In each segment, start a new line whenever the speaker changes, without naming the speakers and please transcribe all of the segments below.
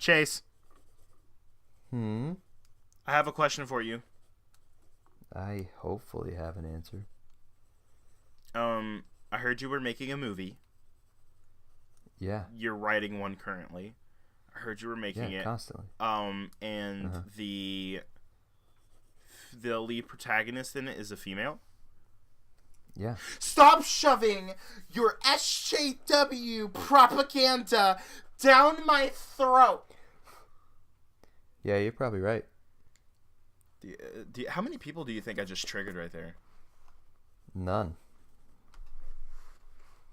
Chase.
I
have a question for you.
I hopefully have an answer.
I heard you were making a movie.
Yeah.
You're writing one currently. I heard you were making it.
Constantly.
And the lead protagonist in it is a female.
Yeah.
Stop shoving your SJW propaganda down my throat.
Yeah, you're probably right.
How many people do you think I just triggered right there?
None.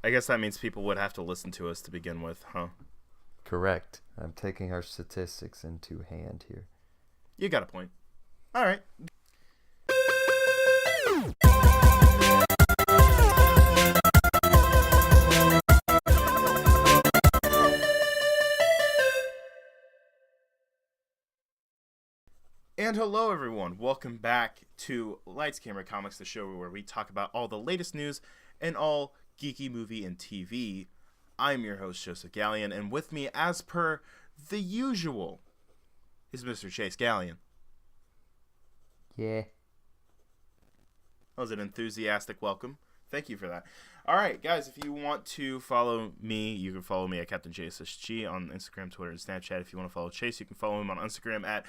I guess that means people would have to listen to us to begin with, huh?
Correct. I'm taking our statistics into hand here.
You got a point. All right. And hello, everyone. Welcome back to Lights, Camera, Comics, the show where we talk about all the latest news and all geeky movie and TV. I'm your host, Joseph Gallion, and with me, as per the usual, is Mr. Chase Gallion.
Yeah.
That was an enthusiastic welcome. Thank you for that. All right, guys, if you want to follow me, you can follow me at Captain JSSG on Instagram, Twitter, and Snapchat. If you want to follow Chase, you can follow him on Instagram at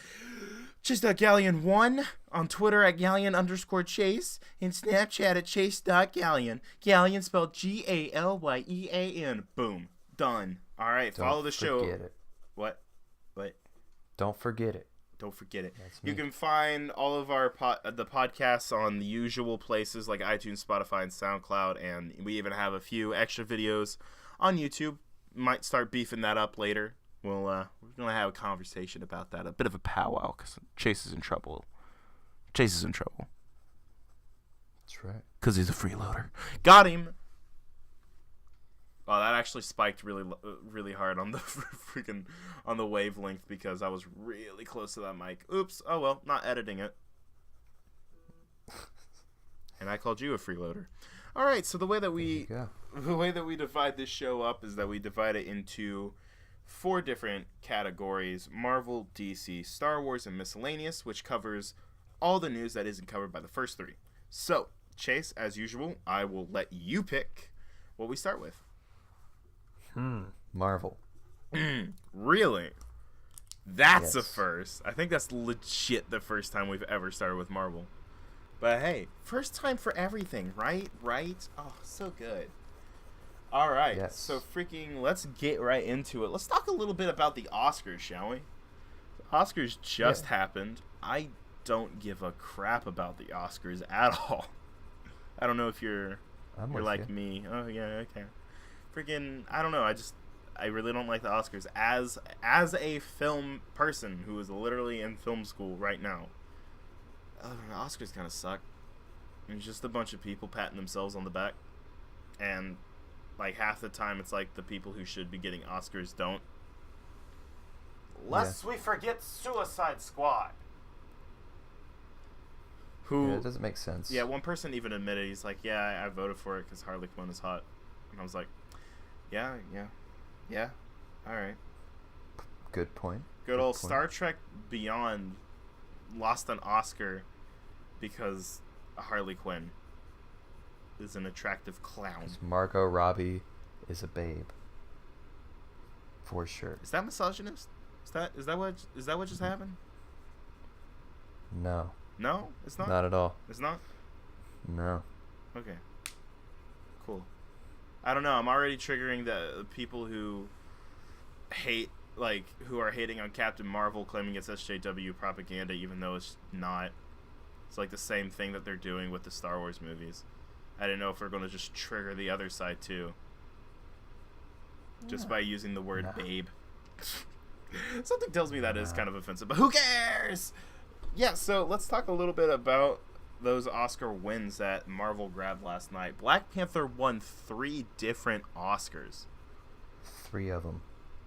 Chase.Gallion1, on Twitter at Gallion_Chase, and Snapchat at Chase.Gallion. Gallion spelled Galyean. Boom. Done. All right, follow the show.
Don't forget it.
What?
Don't forget it.
Don't forget it.
That's me.
You can find all of our the podcasts on the usual places like iTunes, Spotify, and SoundCloud, and we even have a few extra videos on YouTube. Might start beefing that up later. We're gonna have a conversation about that. A bit of a powwow because Chase is in trouble.
That's right.
Because he's a freeloader. Got him. Oh, that actually spiked really hard on the freaking on the wavelength because I was really close to that mic. Oops. Oh well, not editing it. And I called you a freeloader. All right. So the way that we divide this show up is that we divide it into 4 different categories: Marvel, DC, Star Wars, and miscellaneous, which covers all the news that isn't covered by the first 3. So, Chase, as usual, I will let you pick what we start with.
Marvel.
Really? That's
Yes.
a first. I think that's legit the first time we've ever started with Marvel. But hey, first time for everything, right? Right? Oh, so good. All right.
Yes.
So let's get right into it. Let's talk a little bit about the Oscars, shall we? The Oscars just happened. I don't give a crap about the Oscars at all. I don't know if you're like
you.
me. Oh, yeah, okay. Freaking, I don't know. I really don't like the Oscars as a film person who is literally in film school right now. The Oscars kind of suck. It's just a bunch of people patting themselves on the back, and like half the time it's like the people who should be getting Oscars don't. Lest we forget Suicide Squad. Who?
Yeah, it doesn't make sense.
Yeah, one person even admitted, he's like, yeah, I voted for it because Harley Quinn is hot, and I was like, yeah, all right.
Good point.
Good old Star Trek Beyond lost an Oscar because Harley Quinn is an attractive clown.
Margot Robbie is a babe. For sure.
Is that misogynist? Is that what just happened?
No.
No, it's not.
Not at all.
It's not.
No.
Okay. Cool. I don't know. I'm already triggering the people who who are hating on Captain Marvel, claiming it's SJW propaganda, even though it's not. It's like the same thing that they're doing with the Star Wars movies. I didn't know if we're going to just trigger the other side too, just by using the word babe. Something tells me that is kind of offensive, but who cares? Yeah, so let's talk a little bit about those Oscar wins that Marvel grabbed last night. Black Panther won 3 different Oscars.
3 of them.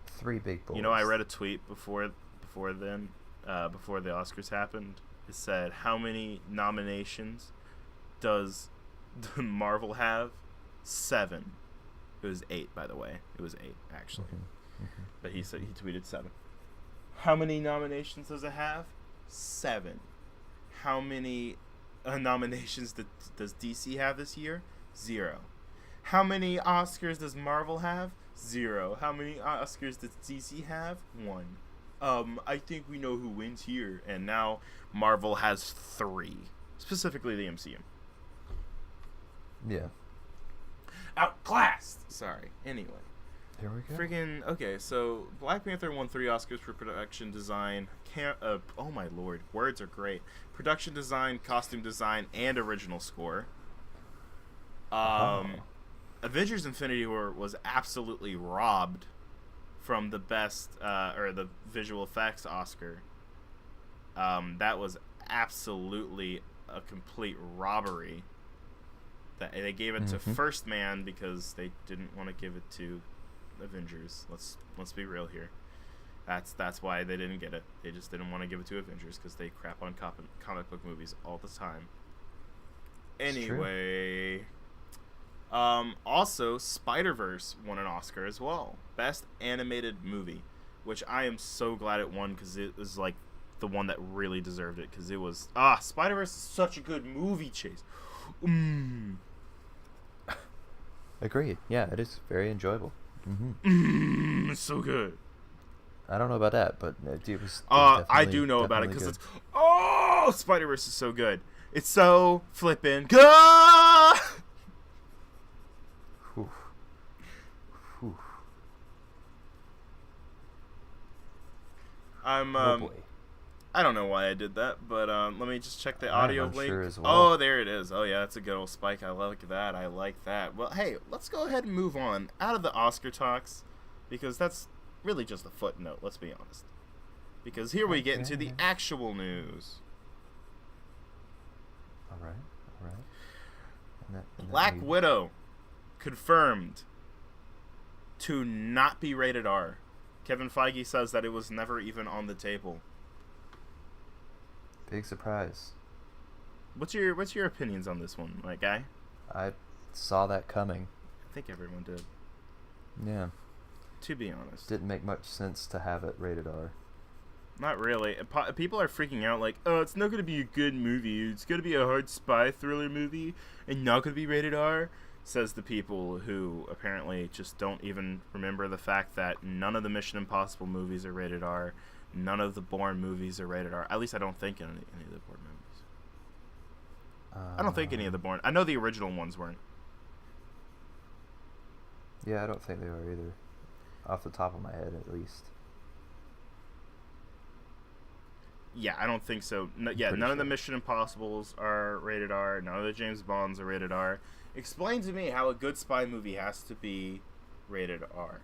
3 big boys.
You know, I read a tweet before the Oscars happened. It said, how many nominations does Marvel have? 7. It was 8, by the way. It was 8, actually. But he tweeted 7. How many nominations does it have? 7. How many nominations does DC have this year? 0. How many Oscars does Marvel have? 0. How many Oscars does DC have? 1. I think we know who wins here. And now Marvel has 3. Specifically the MCU.
Yeah.
Outclassed! Sorry. Anyway.
Here we go.
Friggin' okay, so Black Panther won 3 Oscars for production design. Oh my lord, words are great. Production design, costume design, and original score. Avengers: Infinity War was absolutely robbed from the best or the visual effects Oscar. That was absolutely a complete robbery. That they gave it to First Man because they didn't want to give it to Avengers. Let's be real here. That's why they didn't get it. They just didn't want to give it to Avengers because they crap on comic book movies all the time. Anyway, also Spider-Verse won an Oscar as well, best animated movie, which I am so glad it won because it was like the one that really deserved it because it was Spider-Verse is such a good movie. Chase.
Agreed. Yeah, it is very enjoyable.
It's so good.
I don't know about that, but it was.
I do know about it because it's Spider-Verse is so good. It's so flippin' good.
Whew. Whew.
Oh boy. I don't know why I did that, but let me just check the audio link.
Sure as well.
Oh, there it is. Oh yeah, that's a good old spike. I like that. I like that. Well, hey, let's go ahead and move on out of the Oscar talks because that's really just a footnote. Let's be honest. Because here we get into the actual news.
All right.
Black Widow confirmed to not be rated R. Kevin Feige says that it was never even on the table.
Big surprise.
What's your opinions on this one, my guy?
I saw that coming.
I think everyone did.
Yeah.
To be honest.
Didn't make much sense to have it rated R.
Not really. People are freaking out like, oh, it's not going to be a good movie. It's going to be a hard spy thriller movie and not going to be rated R, says the people who apparently just don't even remember the fact that none of the Mission Impossible movies are rated R. None of the Bourne movies are rated R. At least I don't think any of the Bourne movies. I don't think any of the Bourne. I know the original ones weren't.
Yeah, I don't think they are either. Off the top of my head, at least.
Yeah, I don't think so. None of the Mission Impossibles are rated R. None of the James Bonds are rated R. Explain to me how a good spy movie has to be rated R.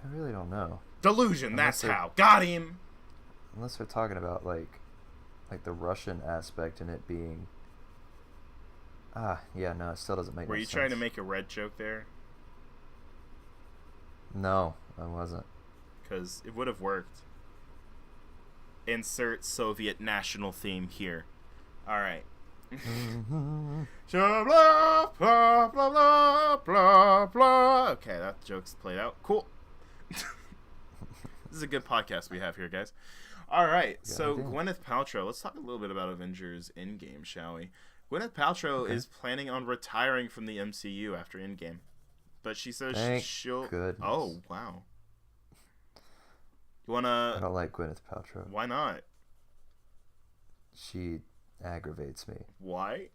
I really don't know.
Delusion, that's how. Got him!
Unless we're talking about, like the Russian aspect in it being... yeah, no, it still doesn't make sense.
Were you trying to make a red joke there?
No, I wasn't. Because
it would have worked. Insert Soviet national theme here. Alright. Blah, blah, blah, blah, blah, blah. Okay, that joke's played out. Cool. This is a good podcast we have here, guys. Alright, so Gwyneth Paltrow. Let's talk a little bit about Avengers Endgame, shall we? Gwyneth Paltrow is planning on retiring from the MCU after Endgame. But she says she'll...
Goodness.
Oh, wow. You wanna...
I don't like Gwyneth Paltrow.
Why not?
She aggravates me.
Why?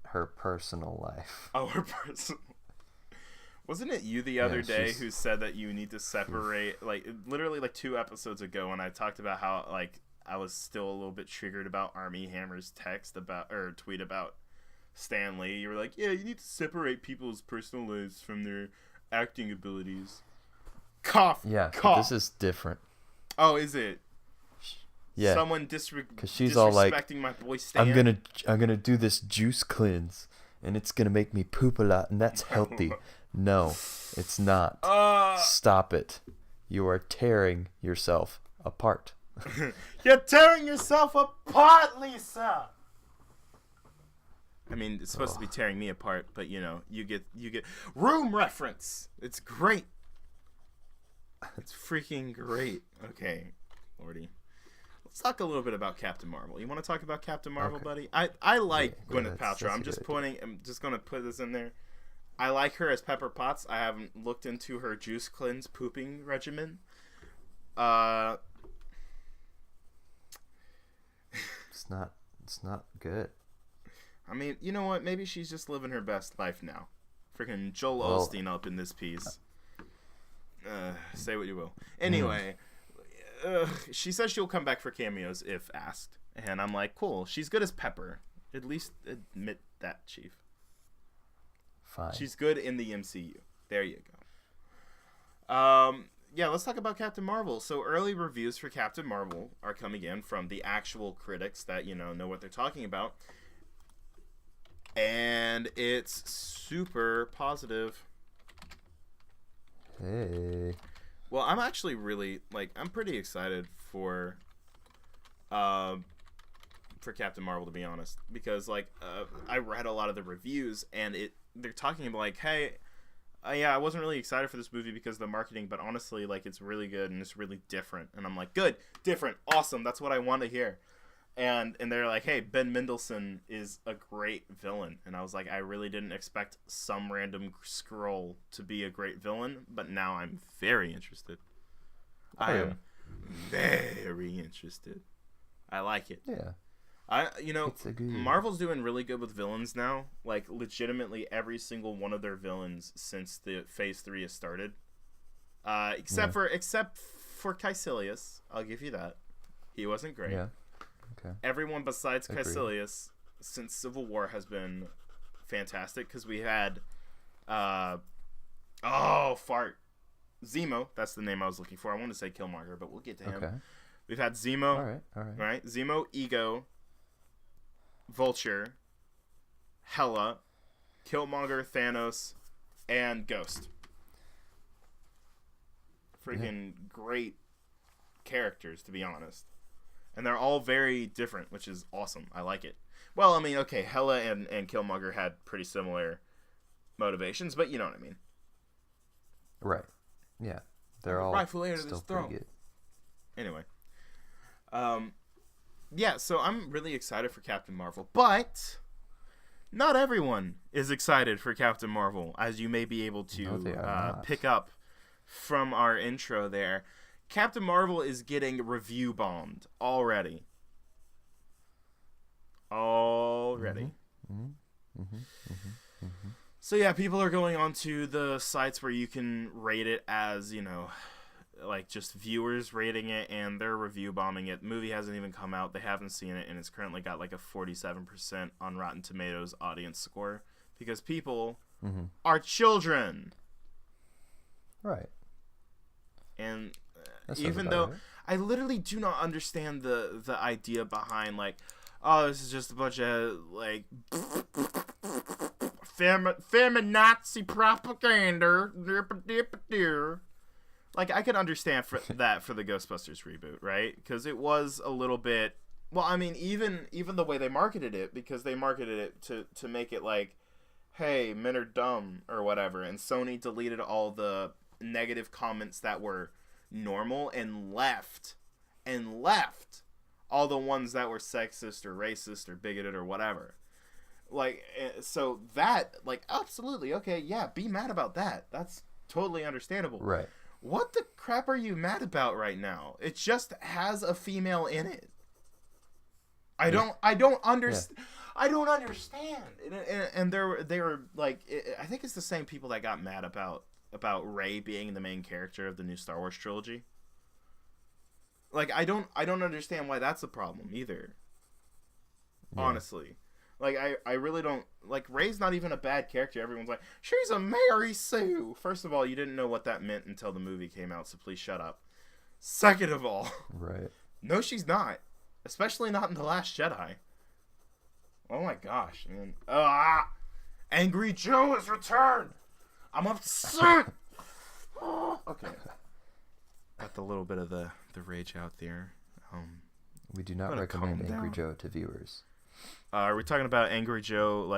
Her personal life.
Oh, her personal... Wasn't it you the other day who said that you need to separate... Like, literally, 2 episodes ago when I talked about how, I was still a little bit triggered about Armie Hammer's tweet about Stan Lee. You were like, yeah, you need to separate people's personal lives from their acting abilities. Cough.
Yeah,
cough.
This is different.
Oh, is it?
Yeah.
Someone
because she's all like,
my boy Stan.
I'm gonna do this juice cleanse, and it's gonna make me poop a lot, and that's healthy. No, it's not. Stop it. You are tearing yourself apart.
You're tearing yourself apart, Lisa. I mean, it's supposed to be tearing me apart, but you get Room reference. It's great. It's freaking great. Okay, Lordy. Let's talk a little bit about Captain Marvel. You want to talk about Captain Marvel, buddy? I like Gwyneth Paltrow. I'm just going to put this in there. I like her as Pepper Potts. I haven't looked into her juice cleanse pooping regimen.
It's not good.
I mean, you know what? Maybe she's just living her best life now. Freaking Joel Osteen up in this piece. Say what you will. Anyway, she says she'll come back for cameos if asked. And I'm like, cool. She's good as Pepper. At least admit that, Chief.
Fine.
She's good in the MCU. There you go. Yeah, let's talk about Captain Marvel. So early reviews for Captain Marvel are coming in from the actual critics that, know what they're talking about. And it's super positive.
Hey.
Well, I'm actually really, I'm pretty excited for Captain Marvel, to be honest. Because, I read a lot of the reviews, and they're talking about, hey, yeah, I wasn't really excited for this movie because of the marketing, but honestly, it's really good, and it's really different. And I'm like, good, different, awesome, that's what I want to hear. And they're like, hey, Ben Mendelsohn is a great villain. And I was like, I really didn't expect some random Skrull to be a great villain, but now I'm very interested. I am very interested. I like it.
Yeah.
Marvel's doing really good with villains now. Legitimately every single one of their villains since the Phase 3 has started. Except for Caecilius. I'll give you that. He wasn't great.
Yeah. Okay.
Everyone besides Caecilius since Civil War has been fantastic, because we had Zemo. That's the name I was looking for. I wanted to say Killmonger, but we'll get to him.
Okay.
We've had Zemo.
All right.
Right? Zemo, Ego, Vulture, Hela, Killmonger, Thanos, and Ghost. Freaking great characters, to be honest. And they're all very different, which is awesome. I like it. Well, I mean, okay, Hela and Killmonger had pretty similar motivations, but you know what I mean.
Right. Yeah. They're all
rightful heir to
still
this throne.
pretty good.
Anyway. Yeah, so I'm really excited for Captain Marvel, but not everyone is excited for Captain Marvel, as you may be able to pick up from our intro there. Captain Marvel is getting review bombed already. So yeah, people are going onto the sites where you can rate it as, just viewers rating it, and they're review bombing it. The movie hasn't even come out. They haven't seen it, and it's currently got a 47% on Rotten Tomatoes audience score, because people are children.
Right.
And even though I literally do not understand the idea behind this is just a bunch of feminazi propaganda. I could understand for that for the Ghostbusters reboot, right? Because it was a little bit. Well, I mean, even the way they marketed it, because they marketed it to make it hey, men are dumb or whatever, and Sony deleted all the negative comments that were normal and left all the ones that were sexist or racist or bigoted or whatever. So that, absolutely, okay, yeah, be mad about that. That's totally understandable.
Right.
What the crap are you mad about right now? It just has a female in it. I don't understand. I don't understand. And they were I think it's the same people that got mad about Rey being the main character of the new Star Wars trilogy. I don't understand why that's a problem either. Yeah. Honestly. I really don't... Rey's not even a bad character. Everyone's like, she's a Mary Sue. First of all, you didn't know what that meant until the movie came out, so please shut up. Second of all...
Right.
No, she's not. Especially not in The Last Jedi. Oh my gosh, man. Angry Joe has returned! I'm upset! Okay. Got a little bit of the rage out there.
We do not recommend Angry Joe to viewers.
Are we talking about Angry Joe,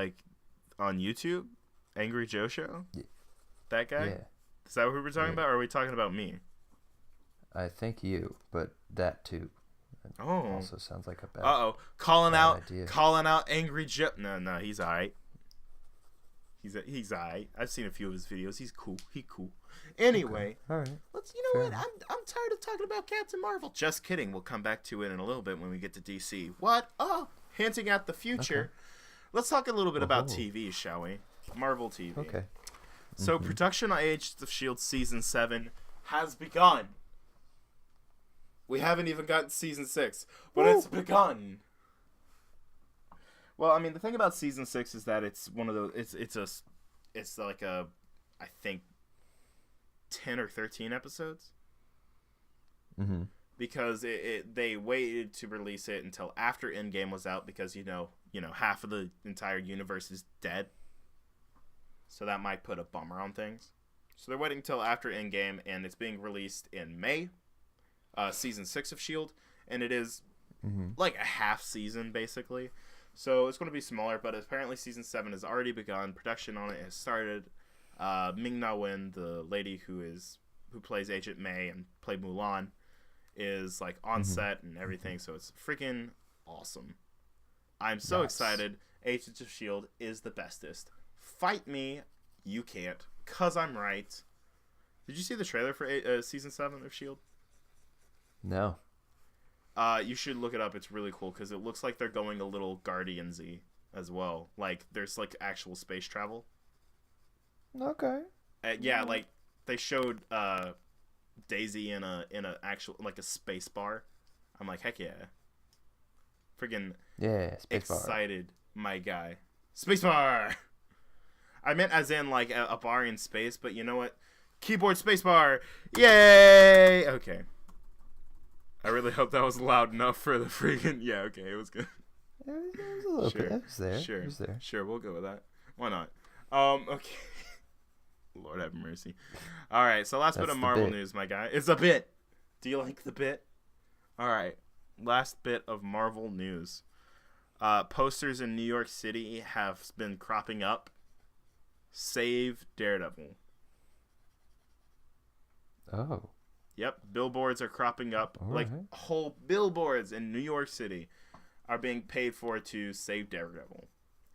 on YouTube? Angry Joe Show?
Yeah.
That guy?
Yeah.
Is that what we were talking about, or are we talking about me?
I thank you, but that too.
Oh.
Also sounds like a bad.
Calling
idea.
Angry Joe. No, he's alright. He's alright. I've seen a few of his videos. He's cool. Anyway,
all right.
Let's. You know what? I'm tired of talking about Captain Marvel. Just kidding. We'll come back to it in a little bit when we get to DC. What? Oh, hinting at the future. Okay. Let's talk a little bit about TV, shall we? Marvel TV.
Okay.
So production on Agents of S.H.I.E.L.D. Season 7 has begun. We haven't even gotten Season 6, but it's begun. Well, I mean, the thing about Season 6 is that it's one of those... It's like I think, 10 or 13 episodes.
Mm-hmm.
Because they waited to release it until after Endgame was out because, you know, half of the entire universe is dead. So that might put a bummer on things. So they're waiting until after Endgame, and it's being released in May, Season 6 of S.H.I.E.L.D., and it is like a half season, basically. So it's going to be smaller, but apparently Season 7 has already begun. Production on it has started. Ming-Na Wen, the lady who plays Agent May and played Mulan, is like on set and everything, so it's freaking awesome. I'm so excited. Agents of S.H.I.E.L.D. is the bestest. Fight me, you can't, 'cause I'm right. Did you see the trailer for Season 7 of S.H.I.E.L.D.?
No.
You should look it up. It's really cool, because it looks like they're going a little Guardians-y as well. Like, there's like actual space travel.
Okay.
Yeah, like, they showed Daisy in a actual, like, a space bar. I'm like, heck yeah. Friggin' excited, my guy. Space bar! I meant as in, like, a bar in space, but you know what? Keyboard space bar! Yay! Okay. I really hope that was loud enough for the freaking... Yeah, okay, it was good.
It was a little bit. It was there.
Sure.
It was there.
Sure, we'll go with that. Why not? Okay. Lord have mercy. All right, so last bit of Marvel news, my guy. It's a bit. Do you like the bit? All right, last bit of Marvel news. Posters in New York City have been cropping up. Save Daredevil.
Oh.
Yep, billboards are cropping up.
All
like,
right.
whole billboards in New York City are being paid for to save Daredevil,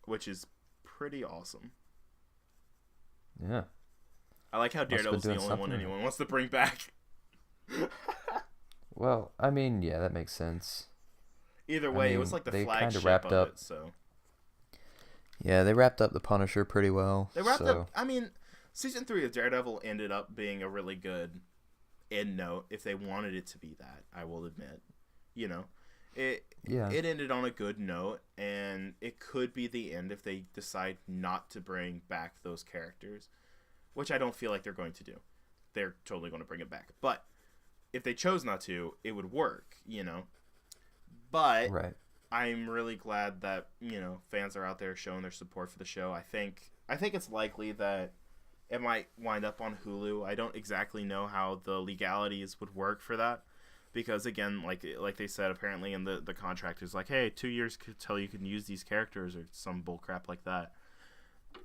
which is pretty awesome.
Yeah.
I like how Daredevil's the only one anyone wants to bring back.
Well, I mean, yeah, that makes sense.
Either way, it was like the flagship
wrapped
of
up.
it, so...
Yeah, they wrapped up the Punisher pretty well.
They wrapped up... I mean, Season 3 of Daredevil ended up being a really good end note, if they wanted it to be that, I will admit. You know? It ended on a good note, and it could be the end if they decide not to bring back those characters, which I don't feel like they're going to do. They're totally going to bring it back. But if they chose not to, it would work, you know? But
right.
I'm really glad that, you know, fans are out there showing their support for the show. I think it's likely that it might wind up on Hulu. I don't exactly know how the legalities would work for that. Because, again, like they said, apparently in the contract is like, hey, 2 years till you can use these characters or some bullcrap like that.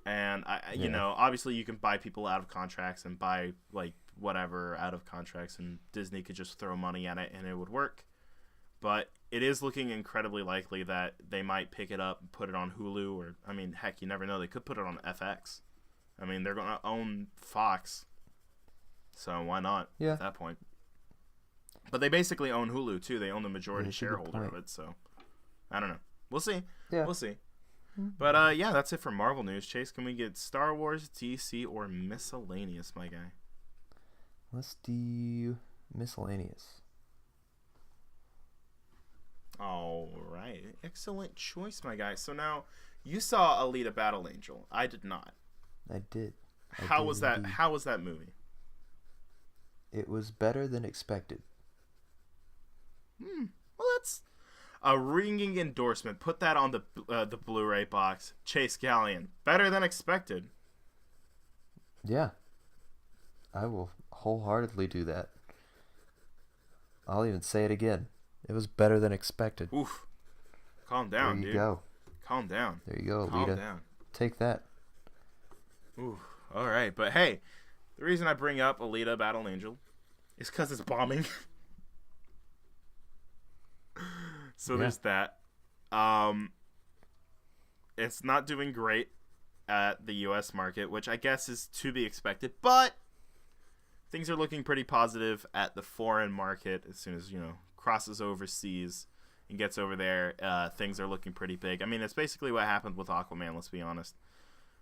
And, you know, obviously you can buy people out of contracts and buy, like, whatever out of contracts, and Disney could just throw money at it and it would work. But it is looking incredibly likely that they might pick it up and put it on Hulu, or, I mean, heck, you never know. They could put it on FX. I mean, they're going to own Fox. So why not at that point? But they basically own Hulu, too. They own the majority shareholder of it, so I don't know. We'll see. Yeah. We'll see. But, yeah, that's it for Marvel news. Chase, can we get Star Wars, DC, or miscellaneous, my guy?
Let's do miscellaneous.
All right. Excellent choice, my guy. So now, you saw Alita Battle Angel. I did not.
I did.
How was that? Indeed. How was that movie?
It was better than expected.
Well, that's a ringing endorsement. Put that on the Blu-ray box. Chase Gallion. Better than expected.
Yeah. I will wholeheartedly do that. I'll even say it again. It was better than expected.
Oof. Calm down, dude.
There you go.
Calm down.
There you go, Alita.
Calm down.
Take that.
Ooh. All right. But, hey, the reason I bring up Alita Battle Angel is because it's bombing. So there's that. It's not doing great at the U.S. market, which I guess is to be expected, but things are looking pretty positive at the foreign market. As soon as, crosses overseas and gets over there, things are looking pretty big. I mean, it's basically what happened with Aquaman, let's be honest.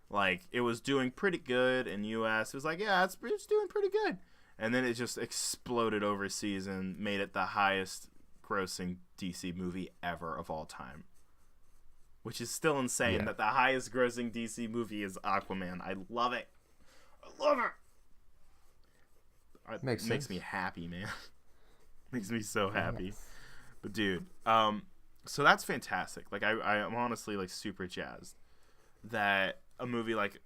Like, it was doing pretty good in U.S. It was like, yeah, it's doing pretty good. And then it just exploded overseas and made it the highest grossing DC movie ever of all time. Which is still insane that the highest grossing DC movie is Aquaman. I love it. I love it. Makes me happy, man. Makes me so happy. Yes. But dude, so that's fantastic. Like I'm honestly like super jazzed that a movie like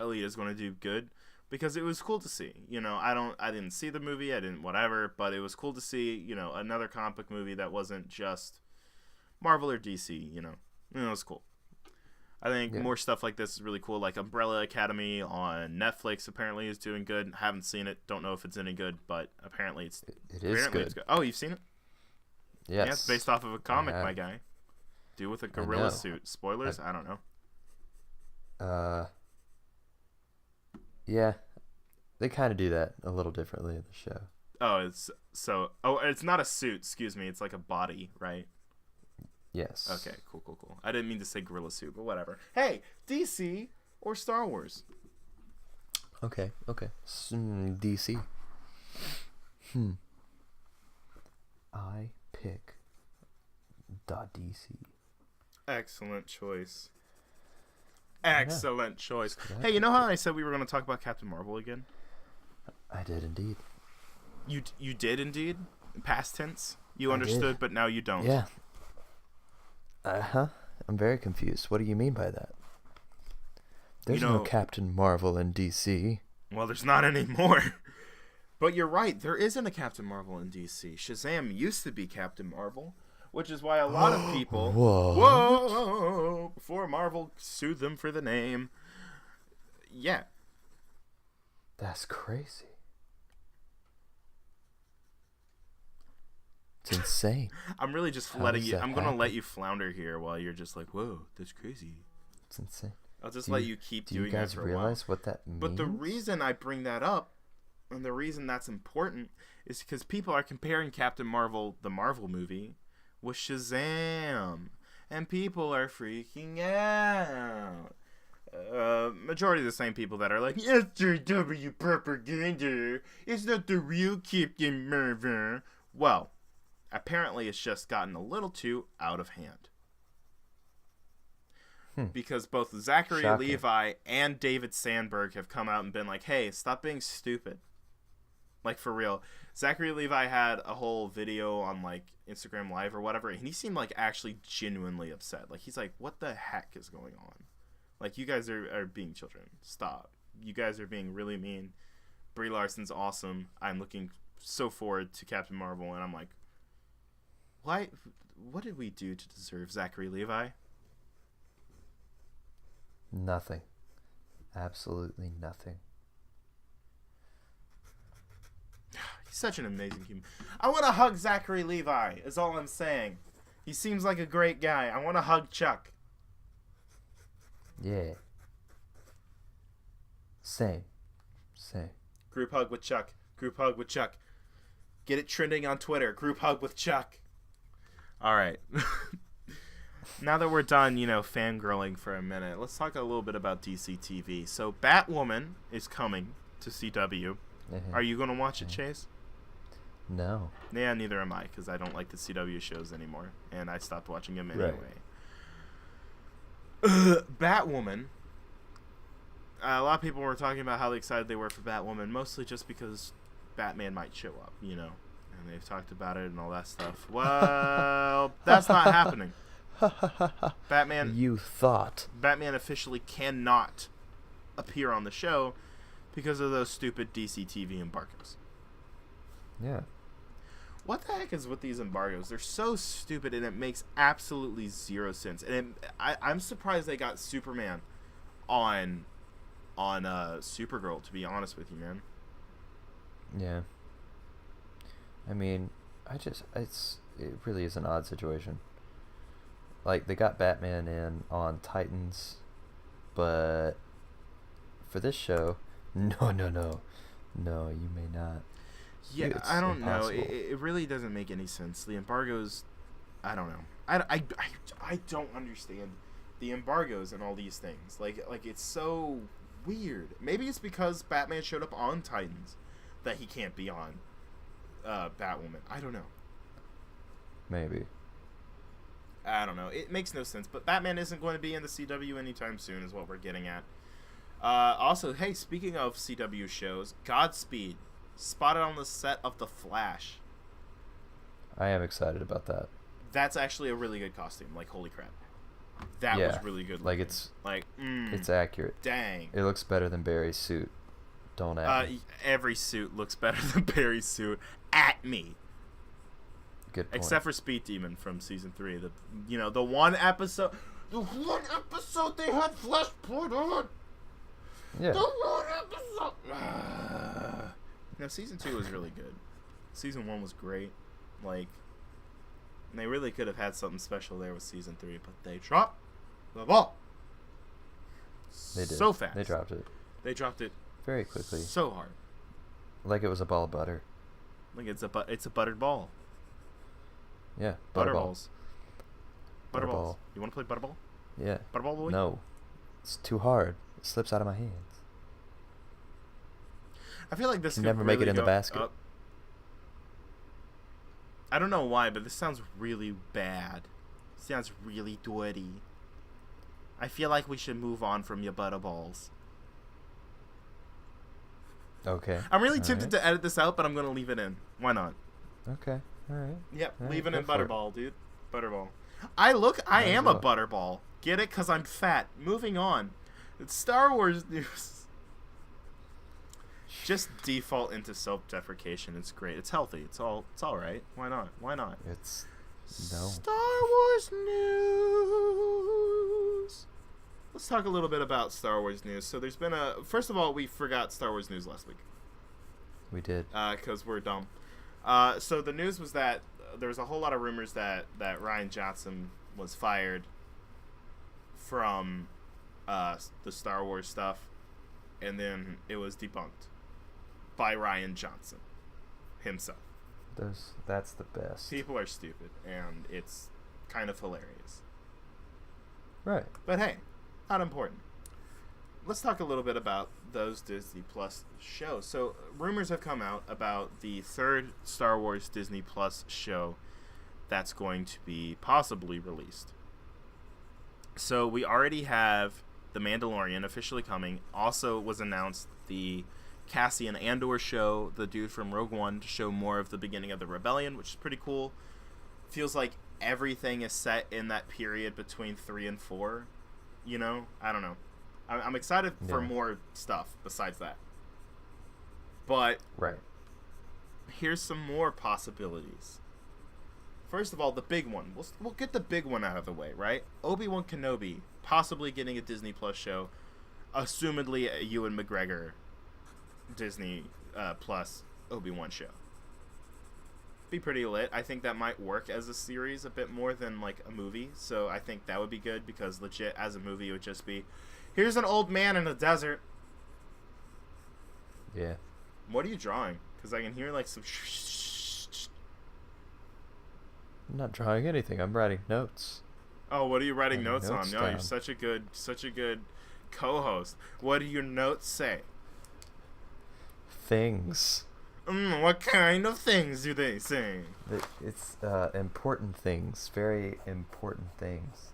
Elite is going to do good, because it was cool to see. I didn't see the movie, I didn't whatever, but it was cool to see, another comic book movie that wasn't just Marvel or DC, it was cool. I think more stuff like this is really cool. Like Umbrella Academy on Netflix apparently is doing good. Haven't seen it. Don't know if it's any good, but apparently it is good. Oh, you've seen it?
Yes.
Yeah, it's based off of a comic, my guy. Dude with a gorilla suit. Spoilers? I don't know.
Yeah. They kind of do that a little differently in the show.
Oh, it's not a suit, excuse me. It's like a body, right?
Yes.
Okay, cool. I didn't mean to say gorilla suit, but whatever. Hey, DC or Star Wars?
Okay. DC. I pick .dc.
Excellent choice. Excellent choice. Hey, you know how I said we were going to talk about Captain Marvel again?
I did indeed.
You did indeed? Past tense? You understood, but now you don't.
Yeah. I'm very confused. What do you mean by that? There's no Captain Marvel in DC.
Well, there's not anymore. But you're right. There isn't a Captain Marvel in DC. Shazam used to be Captain Marvel, which is why a lot of people... Whoa! Before Marvel sued them for the name. Yeah.
That's crazy. It's insane.
I'm really just I'm going to let you flounder here while you're just like, whoa, that's crazy.
It's insane.
I'll just let you keep doing that for a while.
Do you guys realize what that means?
But the reason I bring that up, and the reason that's important, is because people are comparing Captain Marvel, the Marvel movie, with Shazam. And people are freaking out. Majority of the same people that are like, SJW propaganda. It's not the real Captain Marvel. Well, apparently it's just gotten a little too out of hand. Because both Zachary Levi and David Sandberg have come out and been like, hey, stop being stupid. Like, for real. Zachary Levi had a whole video on, like, Instagram Live or whatever, and he seemed like actually genuinely upset. Like, he's like, what the heck is going on? Like, you guys are being children. Stop. You guys are being really mean. Brie Larson's awesome. I'm looking so forward to Captain Marvel, and I'm like, why? What did we do to deserve Zachary Levi?
Nothing. Absolutely nothing.
He's such an amazing human. I want to hug Zachary Levi, is all I'm saying. He seems like a great guy. I want to hug Chuck.
Yeah. Same.
Group hug with Chuck. Group hug with Chuck. Get it trending on Twitter. Group hug with Chuck. All right. Now that we're done, fangirling for a minute, let's talk a little bit about DC TV. So Batwoman is coming to CW. Are you going to watch it, Chase?
No.
Yeah, neither am I, because I don't like the CW shows anymore, and I stopped watching them anyway. Right. Batwoman. A lot of people were talking about how excited they were for Batwoman, mostly just because Batman might show up, and they've talked about it and all that stuff. Well, that's not happening. Batman.
You thought.
Batman officially cannot appear on the show because of those stupid DC TV embargoes.
Yeah.
What the heck is with these embargoes? They're so stupid, and it makes absolutely zero sense. And I'm surprised they got Superman on Supergirl, to be honest with you, man.
Yeah. I mean, It really is an odd situation. Like, they got Batman in on Titans, but for this show, no, you may not.
Yeah,
It's
I don't
impossible.
know. It really doesn't make any sense. The embargoes, I don't know. I don't understand the embargoes and all these things. Like it's so weird. Maybe it's because Batman showed up on Titans that he can't be on Batwoman. I don't know.
Maybe.
I don't know. It makes no sense. But Batman isn't going to be in the CW anytime soon is what we're getting at. Also, hey, speaking of CW shows, Godspeed spotted on the set of The Flash.
I am excited about that.
That's actually a really good costume. Like, holy crap. That was really good looking.
It's accurate.
Dang.
It looks better than Barry's suit. Don't at me.
Every suit looks better than Barry's suit at me.
Good point.
Except for Speed Demon from season 3. The one episode they had Flashpoint on.
Yeah.
The one episode. No, season 2 was really good. Season 1 was great. Like, they really could have had something special there with season 3, but they dropped the ball.
They did.
So fast.
They dropped it.
They dropped it
very quickly.
so hard.
Like it was a ball of butter.
Like it's a buttered ball.
Yeah.
Butterballs.
Butterball.
Butterballs. You want to play butterball?
Yeah.
Butterball boy?
No. It's too hard. It slips out of my hands.
I feel like this
Can
could
never make it
really
in the
go
basket.
up. I don't know why, but this sounds really bad. Sounds really dirty. I feel like we should move on from your butterballs.
Okay.
I'm really tempted to edit this out, but I'm going to leave it in. Why not?
Okay. All right.
Yep,
All right,
leaving
go
in
for it.
Butterball, dude. Butterball. I am a butterball. Get it? Because I'm fat. Moving on. It's Star Wars news. Just default into self-deprecation. It's great. It's healthy. It's all right. Why not?
It's no.
Star Wars news. Let's talk a little bit about Star Wars news. So there's been first of all, we forgot Star Wars news last week.
We did.
Because we're dumb. So the news was that there was a whole lot of rumors that Rian Johnson was fired from the Star Wars stuff, and then it was debunked by Rian Johnson himself.
That's the best.
People are stupid, and it's kind of hilarious.
Right.
But hey, not important. Let's talk a little bit about those Disney Plus shows. So rumors have come out about the third Star Wars Disney Plus show that's going to be possibly released. So we already have The Mandalorian officially coming. Also was announced the Cassian Andor show, the dude from Rogue One, to show more of the beginning of the rebellion, which is pretty cool. Feels like everything is set in that period between 3 and 4. You know? I don't know. I'm excited for more stuff besides that. But
right.
Here's some more possibilities. First of all, the big one. We'll get the big one out of the way, right? Obi-Wan Kenobi possibly getting a Disney Plus show, assumedly a Ewan McGregor Disney Plus Obi-Wan show. Be pretty lit. I think that might work as a series a bit more than like a movie. So I think that would be good because legit as a movie it would just be, here's an old man in a desert.
Yeah.
What are you drawing? Because I can hear like some.
I'm not drawing anything. I'm writing notes.
Oh, what are you writing notes on?
Notes
No,
down.
you're such a good co-host. What do your notes say?
Things.
What kind of things do they say?
It's important things. Very important things.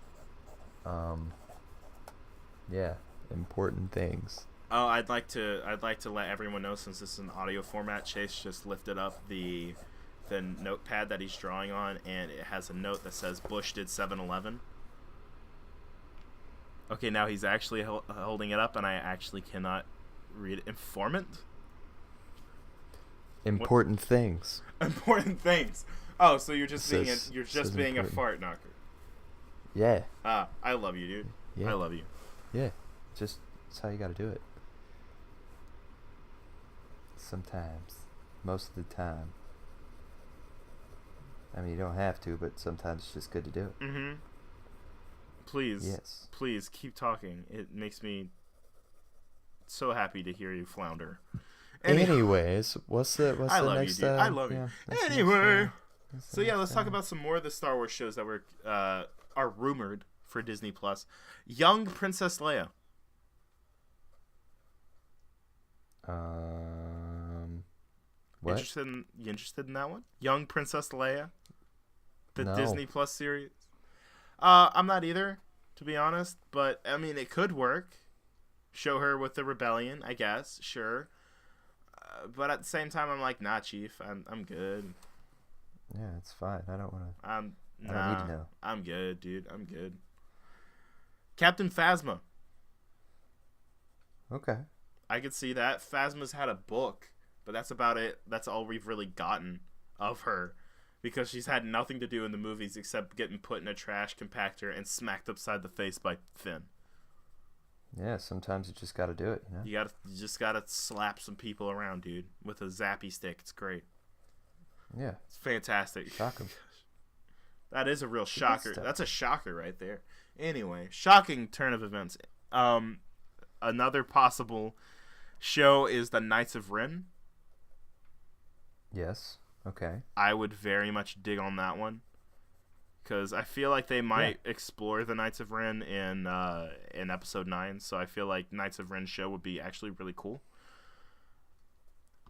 Yeah, important things.
Oh, I'd like to let everyone know, since this is an audio format, Chase just lifted up the notepad that he's drawing on, and it has a note that says Bush did 7-Eleven. Okay, now he's actually holding it up, and I actually cannot read it. Informant?
Important things.
Important things. Oh, so you're just being a
important.
fart knocker.
Yeah.
I love you, dude.
Yeah.
I love you.
Yeah. That's how you gotta do it. Sometimes. Most of the time. I mean, you don't have to, but sometimes it's just good to do it.
Mm-hmm. Please.
Yes.
Please keep talking. It makes me so happy to hear you flounder.
Anyways, what's the
I love
next?
You, dude. I love you. Anyway. So yeah, let's talk about some more of the Star Wars shows that are rumored for Disney Plus. Young Princess Leia.
What?
You interested in that one? Young Princess Leia, the
No.
Disney Plus series. I'm not either, to be honest. But I mean, it could work. Show her with the rebellion, I guess. Sure. But at the same time, I'm like, nah, Chief. I'm good.
Yeah, it's fine. I don't want to.
I
don't need to know.
I'm good, dude. I'm good. Captain Phasma.
Okay.
I could see that. Phasma's had a book, but that's about it. That's all we've really gotten of her, because she's had nothing to do in the movies except getting put in a trash compactor and smacked upside the face by Finn.
Yeah, sometimes you just got to do it, you know?
You just gotta slap some people around, dude, with a zappy stick. It's great.
Yeah.
It's fantastic.
Shock 'em.
That is a real shocker. That's a shocker right there. Anyway, shocking turn of events. Another possible show is the Knights of Ren.
Yes. Okay.
I would very much dig on that one, because I feel like they might explore the Knights of Ren in episode 9. So I feel like Knights of Ren show would be actually really cool.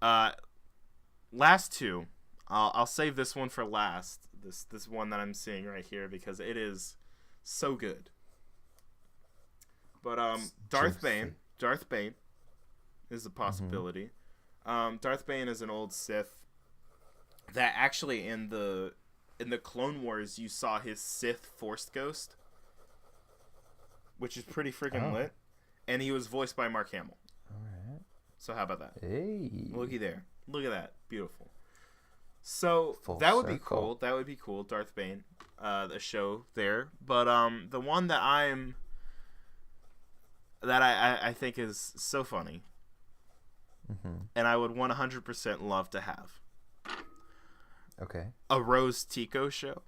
Last two, I'll save this one for last. This one that I'm seeing right here, because it is so good. But Darth Bane is a possibility. Mm-hmm. Darth Bane is an old Sith that actually in the Clone Wars you saw his Sith Force Ghost, which is pretty freaking lit, and he was voiced by Mark Hamill.
All right.
So how about that?
Hey.
Looky there. Look at that. Beautiful. So
Full
that would
circle.
be cool. That would be cool. Darth Bane, the show there. But the one that I think is so funny, and I would 100% love to have.
Okay.
A Rose Tico show.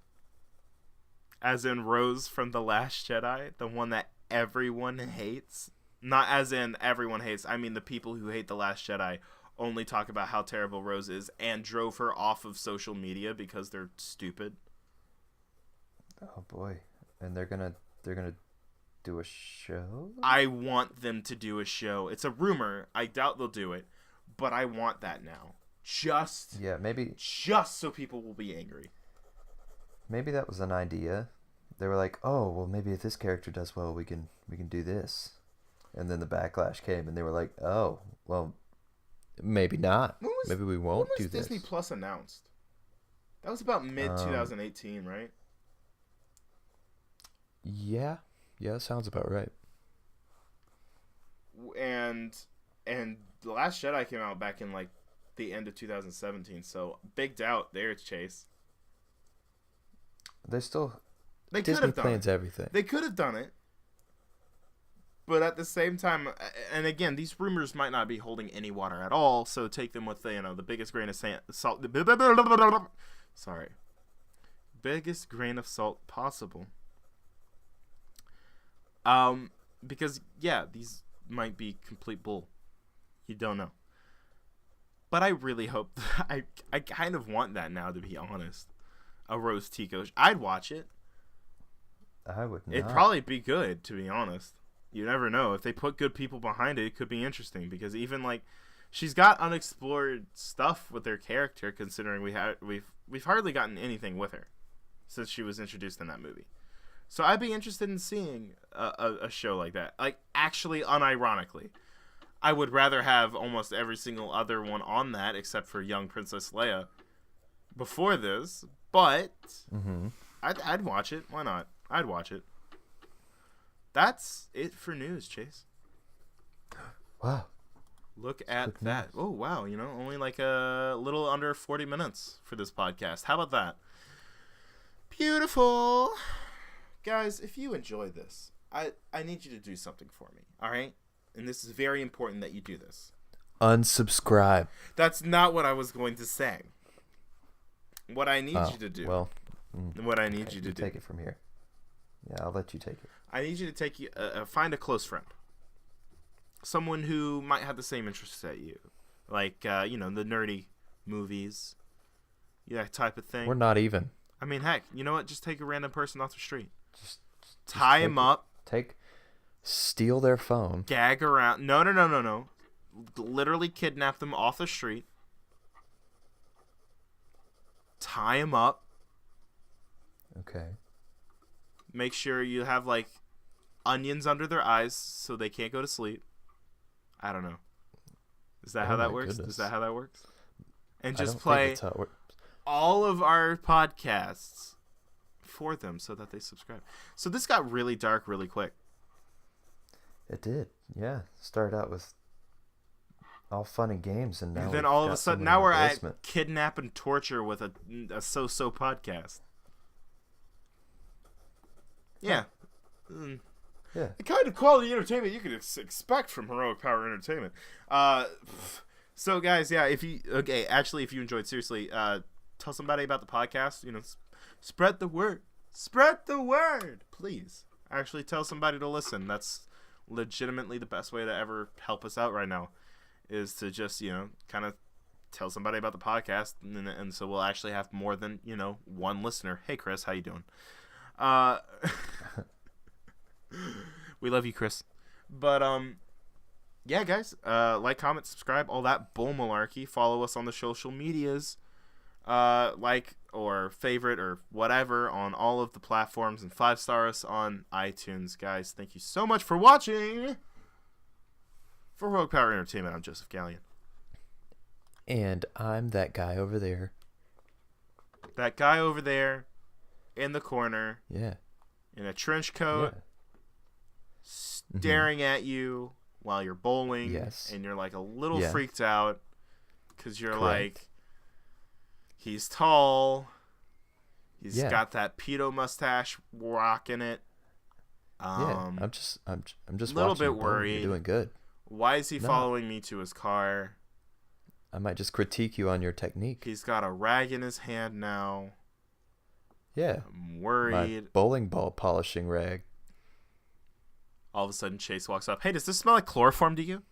As in Rose from The Last Jedi, the one that everyone hates. Not as in everyone hates, I mean the people who hate The Last Jedi only talk about how terrible Rose is and drove her off of social media because they're stupid.
Oh boy. And they're gonna do a show?
I want them to do a show. It's a rumor. I doubt they'll do it, but I want that now. Just so people will be angry.
Maybe that was an idea. They were like, "Oh, well, maybe if this character does well, we can do this." And then the backlash came, and they were like, "Oh, well, maybe not. Maybe we won't do this."
When was Disney Plus announced? That was about mid-2018, right?
Yeah, sounds about right.
And The Last Jedi came out back in like the end of 2017, so big doubt there, Chase.
They could
have done
plans everything.
They could have done it, but at the same time, and again, these rumors might not be holding any water at all, so take them with the biggest grain of salt. Sorry, biggest grain of salt possible. Because these might be complete bull. You don't know. But I really hope I kind of want that now, to be honest. A Rose Tico. I'd watch it.
I would not.
It'd probably be good, to be honest. You never know. If they put good people behind it, it could be interesting, because even like she's got unexplored stuff with her character, considering we've hardly gotten anything with her since she was introduced in that movie. So I'd be interested in seeing a show like that. Like, actually, unironically. I would rather have almost every single other one on that, except for Young Princess Leia, before this. But I'd watch it. Why not? I'd watch it. That's it for news, Chase.
Wow.
Look at that. Oh, wow. Only like a little under 40 minutes for this podcast. How about that? Beautiful. Guys, if you enjoy this, I need you to do something for me, all right? And this is very important that you do this.
Unsubscribe.
That's not what I was going to say. what I need you to do.
Well,
what I need you to do.
Take it from here. Yeah, I'll let you take it.
I need you to find a close friend. Someone who might have the same interests as you. Like, the nerdy movies. Yeah, type of thing.
We're not even.
I mean, heck, you know what? Just take a random person off the street. Just tie him up.
Steal their phone.
Gag around. No. Literally kidnap them off the street. Tie him up.
Okay.
Make sure you have, like, onions under their eyes so they can't go to sleep. I don't know. Is that how that works?
Goodness.
Is that how that works? And
I
just
don't
play
think that's how it works.
all of our podcasts for them so that they subscribe. So this got really dark really quick.
It did. Yeah. Started out with all fun and games, and now
And then all of a sudden, now we're at
basement.
kidnap and torture with a so-so podcast. Yeah.
Yeah.
The kind of quality entertainment you could expect from Heroic Power Entertainment. So guys, yeah, if you enjoyed, seriously, tell somebody about the podcast. Spread the word. Spread the word, please. Actually, tell somebody to listen. That's legitimately the best way to ever help us out right now, is to just kind of tell somebody about the podcast, and so we'll actually have more than one listener. Hey, Chris, how you doing? We love you, Chris. But yeah, guys, like, comment, subscribe, all that bull malarkey. Follow us on the social medias, like or favorite or whatever on all of the platforms, and 5-star us on iTunes. Guys, thank you so much for watching. For Rogue Power Entertainment, I'm Joseph Gallion.
And I'm that guy over there.
That guy over there in the corner.
Yeah.
In a trench coat.
Yeah.
Staring at you while you're bowling.
Yes.
And you're like a little freaked out because you're
Correct.
like, he's tall. He's
Yeah.
got that pedo mustache rocking it.
I'm just
little
watching
bit
you bowl.
worried.
You're doing good.
Why is he
No.
following me to his car?
I might just critique you on your technique.
He's got a rag in his hand now.
Yeah.
I'm
My
worried.
bowling ball polishing rag.
All of a sudden, Chase walks up. Hey, does this smell like chloroform to you?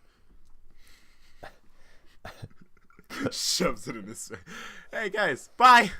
Shoves it in his face. Hey, guys. Bye.